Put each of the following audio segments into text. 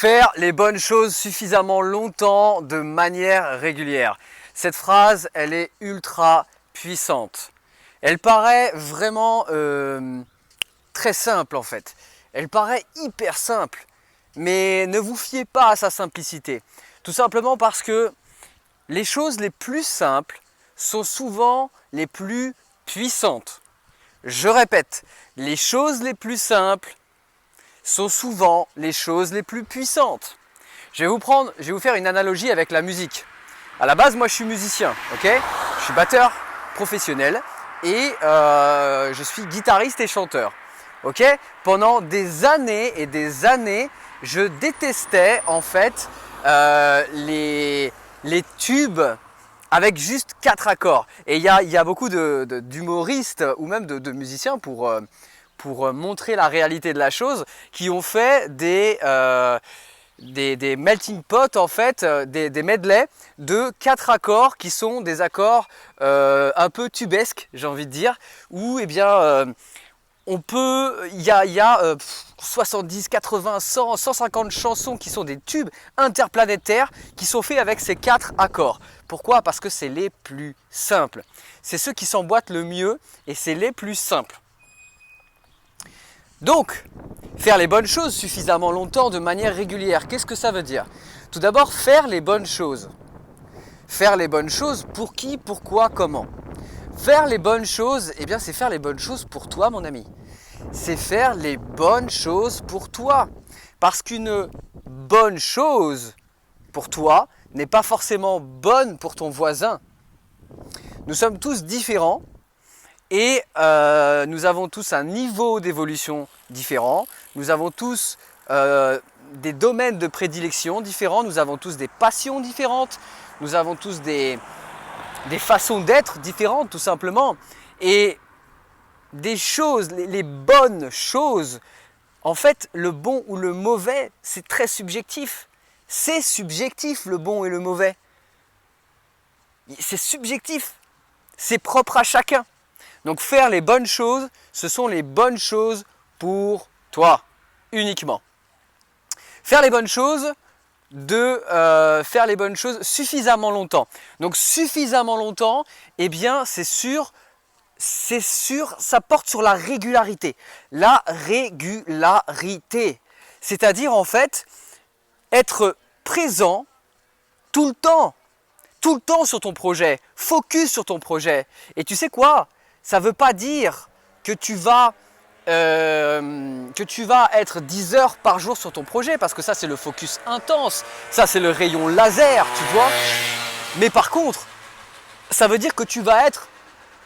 Faire les bonnes choses suffisamment longtemps de manière régulière. Cette phrase, elle est ultra puissante. Elle paraît vraiment très simple en fait. Elle paraît hyper simple, mais ne vous fiez pas à sa simplicité. Tout simplement parce que les choses les plus simples sont souvent les plus puissantes. Je répète, les choses les plus simples sont souvent les choses les plus puissantes. Je vais vous faire une analogie avec la musique. À la base, moi je suis musicien, ok? Je suis batteur professionnel et je suis guitariste et chanteur. Ok? Pendant des années et des années, je détestais en fait les tubes avec juste 4 accords. Et il y a beaucoup d'humoristes ou même de musiciens pour montrer la réalité de la chose, qui ont fait des melting pot en fait, des medleys de 4 accords qui sont des accords un peu tubesques, j'ai envie de dire, où eh bien il y a 70, 80, 100, 150 chansons qui sont des tubes interplanétaires qui sont faits avec ces 4 accords. Pourquoi? Parce que c'est les plus simples. C'est ceux qui s'emboîtent le mieux et c'est les plus simples. Donc, faire les bonnes choses suffisamment longtemps de manière régulière, qu'est-ce que ça veut dire? Tout d'abord, faire les bonnes choses. Faire les bonnes choses pour qui, pourquoi, comment? Faire les bonnes choses, eh bien c'est faire les bonnes choses pour toi mon ami. C'est faire les bonnes choses pour toi. Parce qu'une bonne chose pour toi n'est pas forcément bonne pour ton voisin. Nous sommes tous différents. Et nous avons tous un niveau d'évolution différent, nous avons tous des domaines de prédilection différents, nous avons tous des passions différentes, nous avons tous des façons d'être différentes tout simplement. Et des choses, les bonnes choses, en fait le bon ou le mauvais c'est très subjectif. C'est subjectif le bon et le mauvais. C'est subjectif, c'est propre à chacun. Donc faire les bonnes choses, ce sont les bonnes choses pour toi, uniquement. Faire les bonnes choses, faire les bonnes choses suffisamment longtemps. Donc suffisamment longtemps, eh bien c'est sûr, ça porte sur la régularité. La régularité, c'est-à-dire en fait être présent tout le temps sur ton projet, focus sur ton projet. Et tu sais quoi? Ça ne veut pas dire que tu vas être 10 heures par jour sur ton projet, parce que ça c'est le focus intense, ça c'est le rayon laser, tu vois. Mais par contre, ça veut dire que tu vas être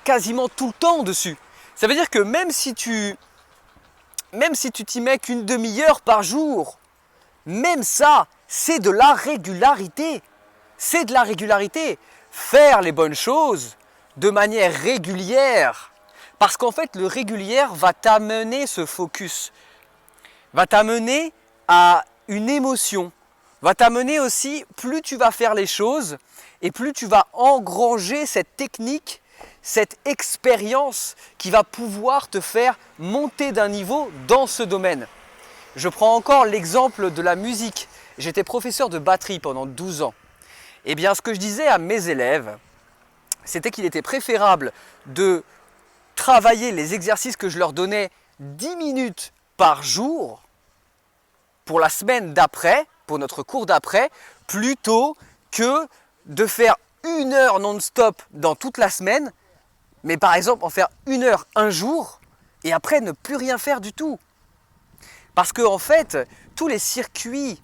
quasiment tout le temps dessus. Ça veut dire que même si tu t'y mets qu'une demi-heure par jour, même ça, c'est de la régularité. C'est de la régularité. Faire les bonnes choses de manière régulière, parce qu'en fait le régulier va t'amener ce focus, va t'amener à une émotion, va t'amener aussi, plus tu vas faire les choses et plus tu vas engranger cette technique, cette expérience qui va pouvoir te faire monter d'un niveau dans ce domaine. Je prends encore l'exemple de la musique. J'étais professeur de batterie pendant 12 ans. Et bien ce que je disais à mes élèves, c'était qu'il était préférable de travailler les exercices que je leur donnais 10 minutes par jour pour la semaine d'après, pour notre cours d'après, plutôt que de faire 1 heure non-stop dans toute la semaine, mais par exemple en faire 1 heure un jour et après ne plus rien faire du tout. Parce que en fait, tous les circuits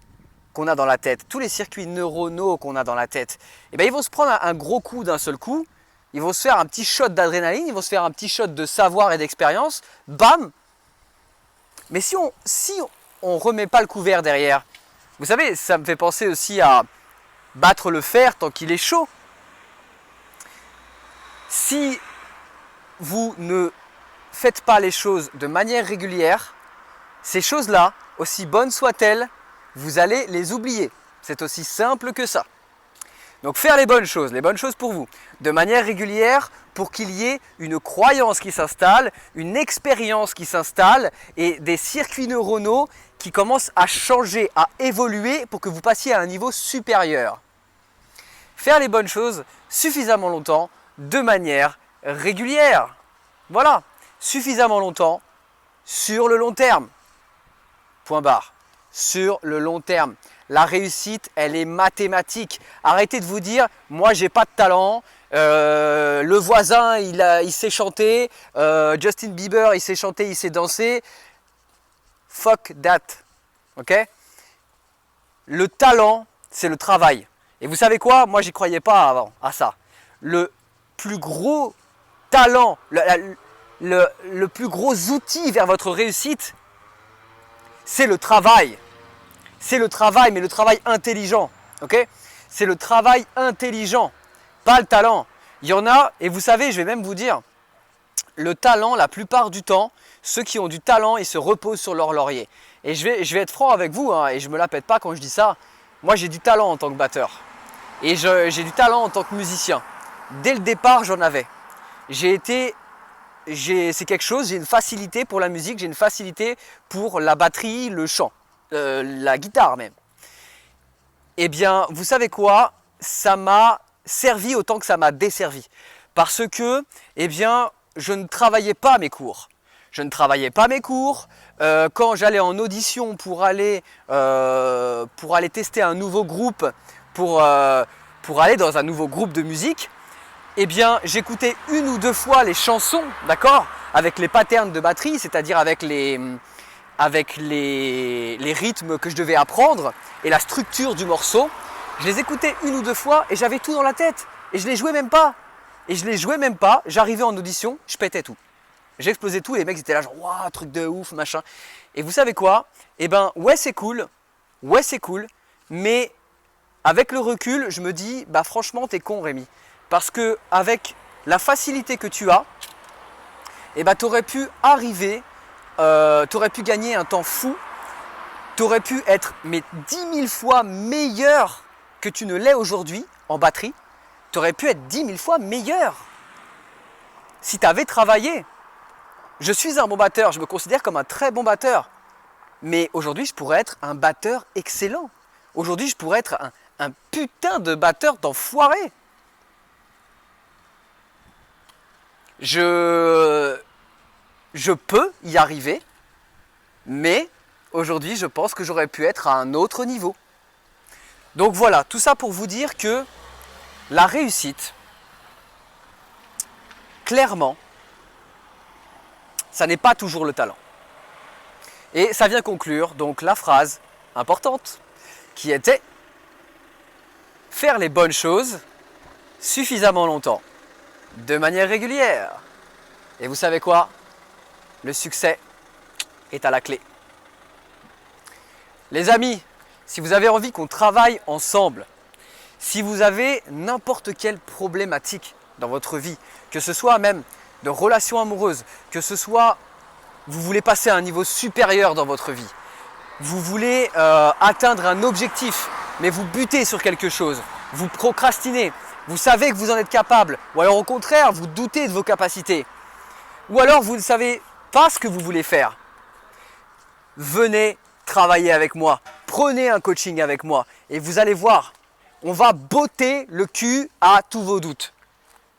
qu'on a dans la tête, tous les circuits neuronaux qu'on a dans la tête, eh bien, ils vont se prendre un gros coup d'un seul coup, ils vont se faire un petit shot d'adrénaline, ils vont se faire un petit shot de savoir et d'expérience, bam. Mais si on remet pas le couvert derrière, vous savez, ça me fait penser aussi à battre le fer tant qu'il est chaud. Si vous ne faites pas les choses de manière régulière, ces choses-là, aussi bonnes soient-elles, vous allez les oublier. C'est aussi simple que ça. Donc faire les bonnes choses pour vous, de manière régulière pour qu'il y ait une croyance qui s'installe, une expérience qui s'installe et des circuits neuronaux qui commencent à changer, à évoluer pour que vous passiez à un niveau supérieur. Faire les bonnes choses suffisamment longtemps, de manière régulière. Voilà, suffisamment longtemps sur le long terme. Point barre. Sur le long terme. La réussite, elle est mathématique. Arrêtez de vous dire, moi j'ai pas de talent, le voisin il sait chanter, Justin Bieber il sait chanter, il sait danser. Fuck that. Ok? Le talent, c'est le travail. Et vous savez quoi? Moi j'y croyais pas avant à ça. Le plus gros talent, le plus gros outil vers votre réussite, c'est le travail. C'est le travail, mais le travail intelligent. Ok? C'est le travail intelligent, pas le talent. Il y en a, et vous savez, je vais même vous dire, le talent, la plupart du temps, ceux qui ont du talent, ils se reposent sur leur laurier. Et je vais être franc avec vous, hein, et je ne me la pète pas quand je dis ça. Moi, j'ai du talent en tant que batteur. Et j'ai du talent en tant que musicien. Dès le départ, j'en avais. C'est quelque chose, j'ai une facilité pour la musique, j'ai une facilité pour la batterie, le chant. La guitare même. Eh bien, vous savez quoi? Ça m'a servi autant que ça m'a desservi. Parce que, eh bien, je ne travaillais pas mes cours. Je ne travaillais pas mes cours. Quand j'allais en audition pour aller tester un nouveau groupe, pour aller dans un nouveau groupe de musique, eh bien, j'écoutais une ou deux fois les chansons, d'accord? Avec les patterns de batterie, c'est-à-dire avec les rythmes que je devais apprendre et la structure du morceau. Je les écoutais une ou deux fois et j'avais tout dans la tête. Et je les jouais même pas. J'arrivais en audition, je pétais tout. J'explosais tout et les mecs étaient là genre waouh, truc de ouf, machin. Et vous savez quoi? Eh ben ouais c'est cool, mais avec le recul, je me dis bah franchement t'es con Rémi. Parce que avec la facilité que tu as, eh ben t'aurais pu arriver. Tu aurais pu gagner un temps fou, tu aurais pu être 10 000 fois meilleur que tu ne l'es aujourd'hui en batterie, tu aurais pu être 10 000 fois meilleur si tu avais travaillé. Je suis un bon batteur, je me considère comme un très bon batteur, mais aujourd'hui je pourrais être un batteur excellent. Aujourd'hui je pourrais être un putain de batteur d'enfoiré. Je peux y arriver, mais aujourd'hui, je pense que j'aurais pu être à un autre niveau. Donc voilà, tout ça pour vous dire que la réussite, clairement, ça n'est pas toujours le talent. Et ça vient conclure donc la phrase importante qui était « Faire les bonnes choses suffisamment longtemps, de manière régulière. » Et vous savez quoi? Le succès est à la clé. Les amis, si vous avez envie qu'on travaille ensemble, si vous avez n'importe quelle problématique dans votre vie, que ce soit même de relations amoureuses, que ce soit vous voulez passer à un niveau supérieur dans votre vie, vous voulez atteindre un objectif, mais vous butez sur quelque chose, vous procrastinez, vous savez que vous en êtes capable, ou alors au contraire, vous doutez de vos capacités, ou alors vous ne savez pas ce que vous voulez faire, venez travailler avec moi, prenez un coaching avec moi et vous allez voir, on va botter le cul à tous vos doutes.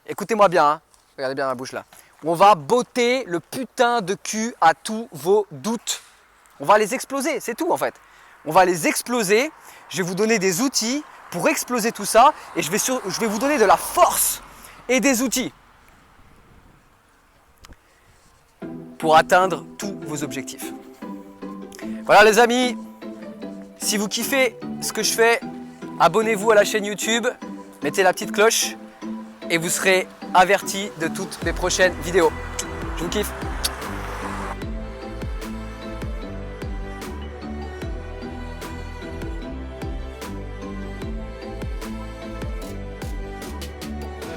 Écoutez-moi bien, hein. Regardez bien ma bouche là. On va botter le putain de cul à tous vos doutes. On va les exploser, c'est tout en fait. On va les exploser, je vais vous donner des outils pour exploser tout ça et je vais vous donner de la force et des outils pour atteindre tous vos objectifs. Voilà les amis, si vous kiffez ce que je fais, abonnez-vous à la chaîne YouTube, mettez la petite cloche et vous serez avertis de toutes mes prochaines vidéos. Je vous kiffe.